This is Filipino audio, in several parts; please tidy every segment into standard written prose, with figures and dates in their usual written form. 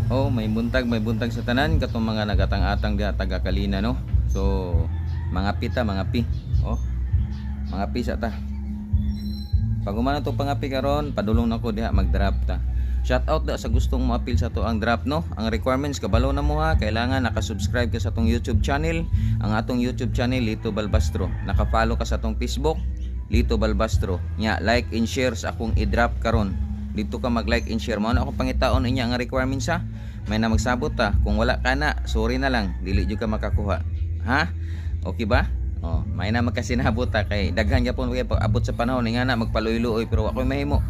Oh, may buntag sa tanan katong mga nagatang-atang diha taga Kalina no. So, mga pita, mga pi. Oh, mga pi sa ta. Pag umano to pangapi karon, padulong nako diha mag-draft ta. Shout out da sa gustong mo-appeal sa to ang draft no. Ang requirements kabalo na mo ha, kailangan naka-subscribe ka sa tong YouTube channel, ang atong YouTube channel Lito Balbastro. Naka-follow ka sa tong Facebook Lito Balbastro. Nya, like and share sa akong i-draft karon. Dito ka mag-like and share mo na akong pangitaon inya ang requirements ha. May na magsabot ta, kung wala ka na, sorry na lang, dili jud ka makakuha. Ha? Okay ba? Oh, may na magkasinabot ta kay daghan gyapon kay abot sa panahon nga na magpaluy-luoy pero ako mahimo.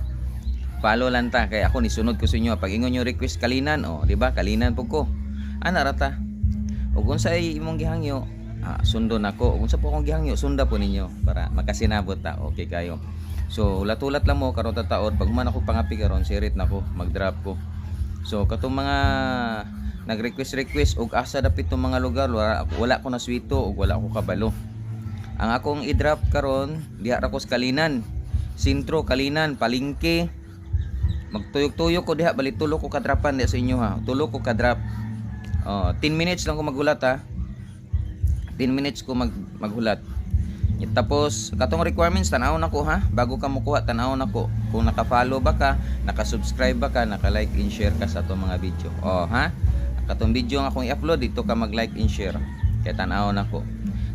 Follow lang ta kay ako ni sunod ko sa inyo pag ingon yung request kalinan, oh, di ba? Kalinan pug ko. Ana rata. Ug unsa ay imong gihangyo, sundo nako. Ug unsa po akong gihangyo, sunda po ninyo para makasinabot ta. Okay kayo. So, ulat-ulat lang mo karon ta taon pag man ako pangapi karon, sirit nako, mag-drop ko. So katong mga nag-request og asa dapit tong mga lugar wala ko na swito og wala ko kabalo. Ang akong i-drop karon diha ra ko sa Kalinan, Sintro, Kalinan, Palingke. Magtuyok-tuyok ko diha bali tulo ko kadrapan diha sa inyo ha. Tulo ko ka-drop. 10 minutes lang ko maghulat ha. 10 minutes ko maghulat. Tapos katong requirements tanaw na ko ha, bago ka mokuha tanaw na ko kung naka-follow ba ka, naka-subscribe ba ka, naka-like and share ka sa atong mga video. Ha, katong video nga akong i-upload dito ka mag-like and share kay tanaw na ko.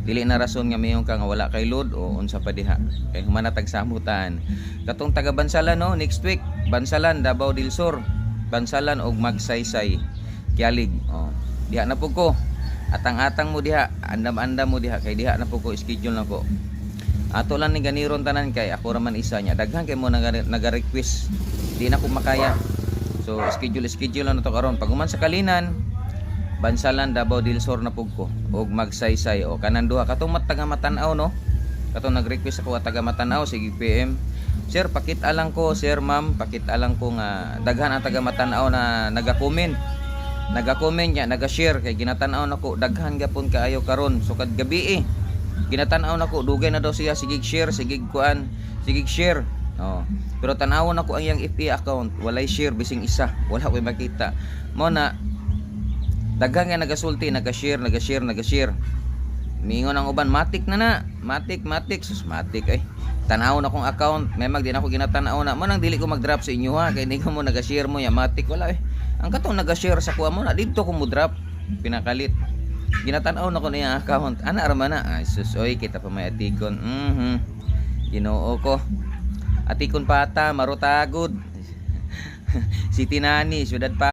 Dili na rason nga mayon ka nga wala kay load o unsa pa diha kay humanatag samutan. Katong taga Bansalan no, next week Bansalan, Davao del Sur, Bansalan og Magsaysay, Kialig. Diha na pud ko. Atang-atang mo diha, andam-andam mo diha kay diha na po ko schedule na ko. Ato lang ni ganiron tanan kay ako raman isa nya. Daghan kay mo naga-request. Di na ko makaya. So schedule lang na to karon. Pag human sa Kalinan, Bansalan, Davao del Sur na pug ko og Magsaysay o kanan duha katong taga Matanaw no. Katong nag-request ako taga Matanaw sige PM. Sir, pakita lang ko, sir, ma'am, pakita lang ko nga daghan ang taga Matanaw na naga-comment niya, naga-share kay ginatan-aw nako daghan gapon kaayo karon so kad gabi ginatan-aw nako dugay na daw siya sige share sige share pero tan-awon nako ang yang FB account walay share bising isa wala koy makita mo na daghan nga nagasulti naga-share mingon ang uban matik sus matik ay tan-awon akong account may mag din ako ginatan-aw na mo nang dili ko mag-drop sa inyo ha kay hindi ko mo naga-share mo ya matik wala ang katong naga-share sa kuha mo na dito ko mo drop pinakalit ginatan-aw na ko na yung account ana arman na ay sus oy kita pa may atikon Ginoo ko atikon pata marutagod si Tinani syudad pa